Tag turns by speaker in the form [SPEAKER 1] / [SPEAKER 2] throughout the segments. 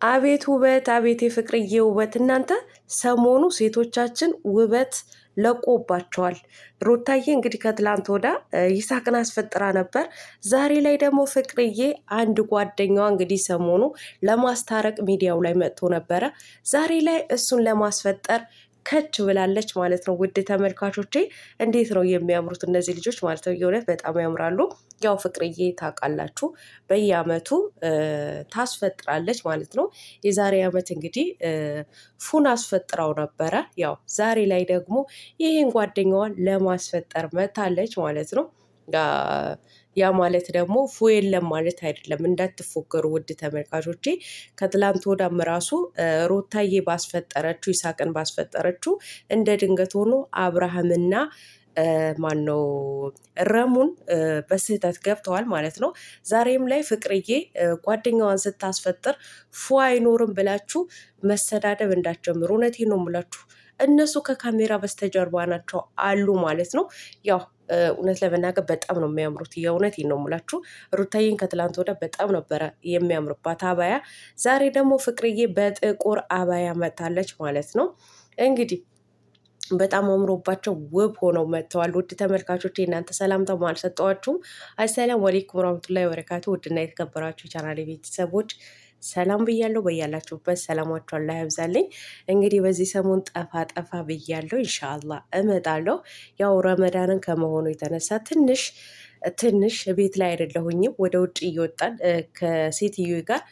[SPEAKER 1] አቤት ውበት! አቤት የፍቅርዬ ውበት! እናንተ ሰሞኑ ሴቶቻችን ውበት ለቆባቸዋል። ሩታዬ እንግዲህ ከትላንት ወዳ ይሳቅን አስፈጥራ ነበር። ዛሬ ላይ ደግሞ ፍቅርዬ አንድ ጓደኛዋ እንግዲህ ሰሞኑ ለማስታረቅ ሚዲያው ላይ መጥቶ ነበረ። ዛሬ ላይ እሱን ለማስፈጠር ከች ብላለች ማለት ነው። ውድ ተመልካቾቼ እንዴት ነው የሚያምሩት እነዚህ ልጆች ማለት ነው። የእውነት በጣም ያምራሉ። ያው ፍቅርዬ ታውቃላችሁ በየአመቱ ታስፈጥራለች ማለት ነው። የዛሬ አመት እንግዲህ ፉን አስፈጥራው ነበረ። ያው ዛሬ ላይ ደግሞ ይህን ጓደኛዋን ለማስፈጠር መታለች ማለት ነው። ያ ማለት ደግሞ ፉ የለም ማለት አይደለም። እንዳትፎገሩ ውድ ተመልካቾቼ። ከትላንት ወዳም ራሱ ሩታዬ ባስፈጠረችው ይሳቅን ባስፈጠረችው እንደ ድንገት ሆኖ አብርሃምና ማነው ረሙን በስህተት ገብተዋል ማለት ነው። ዛሬም ላይ ፍቅርዬ ጓደኛዋን ስታስፈጥር ፉ አይኖርም ብላችሁ መሰዳደብ እንዳትጀምሩ። እውነቴን ነው የምላችሁ። እነሱ ከካሜራ በስተጀርባ ናቸው አሉ ማለት ነው። ያው እውነት ለመናገር በጣም ነው የሚያምሩት። የእውነቴን ነው የምላችሁ። ሩታዬን ከትላንት ወዲያ በጣም ነበረ የሚያምርባት አባያ። ዛሬ ደግሞ ፍቅርዬ በጥቁር አባያ መታለች ማለት ነው። እንግዲህ በጣም አምሮባቸው ውብ ሆነው መጥተዋል። ውድ ተመልካቾች እናንተ ሰላምታ አልሰጠኋችሁም። አሰላሙ አለይኩም ወራህመቱላሂ ወበረካቱ። ውድና የተከበራችሁ የቻናሌ ቤተሰቦች ሰላም ብያለሁ። በያላችሁበት ሰላማችሁ አላህ ያብዛልኝ። እንግዲህ በዚህ ሰሞን ጠፋ ጠፋ ብያለሁ። ኢንሻአላህ እመጣለሁ። ያው ረመዳንን ከመሆኑ የተነሳ ትንሽ ቤት ላይ አይደለሁኝም። ወደ ውጭ እየወጣን ከሴትዮ ጋር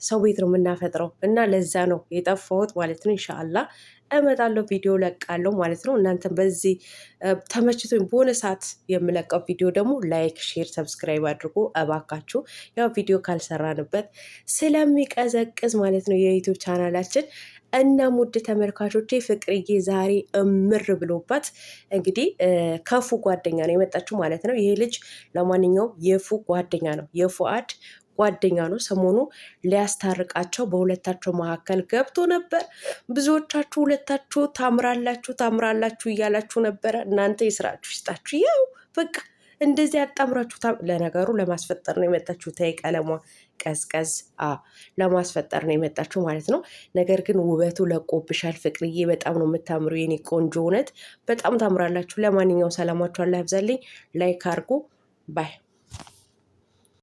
[SPEAKER 1] ሰው ቤት ነው የምናፈጥረው እና ለዛ ነው የጠፋሁት ማለት ነው። ኢንሻአላህ እመጣለሁ፣ ቪዲዮ ለቃለሁ ማለት ነው። እናንተም በዚህ ተመችቶኝ በሆነ ሰዓት የምለቀው ቪዲዮ ደግሞ ላይክ፣ ሼር፣ ሰብስክራይብ አድርጎ እባካችሁ። ያው ቪዲዮ ካልሰራንበት ስለሚቀዘቅዝ ማለት ነው የዩቲዩብ ቻናላችን። እና ውድ ተመልካቾቼ ፍቅርዬ ዛሬ እምር ብሎባት እንግዲህ ከፉ ጓደኛ ነው የመጣችው ማለት ነው። ይሄ ልጅ ለማንኛውም የፉ ጓደኛ ነው፣ የፉአድ ጓደኛ ነው። ሰሞኑ ሊያስታርቃቸው በሁለታቸው መካከል ገብቶ ነበር። ብዙዎቻችሁ ሁለታችሁ ታምራላችሁ እያላችሁ ነበረ። እናንተ የስራችሁ ይስጣችሁ። ያው በቃ እንደዚህ ያጣምራችሁ። ለነገሩ ለማስፈጠር ነው የመጣችሁ። ተይ ቀለሟ ቀዝቀዝ ለማስፈጠር ነው የመጣችሁ ማለት ነው። ነገር ግን ውበቱ ለቆብሻል ፍቅርዬ። በጣም ነው የምታምሩ የኔ ቆንጆ። እውነት በጣም ታምራላችሁ። ለማንኛውም ሰላማችሁ አላህ ያብዛልኝ። ላይክ አድርጉ ባይ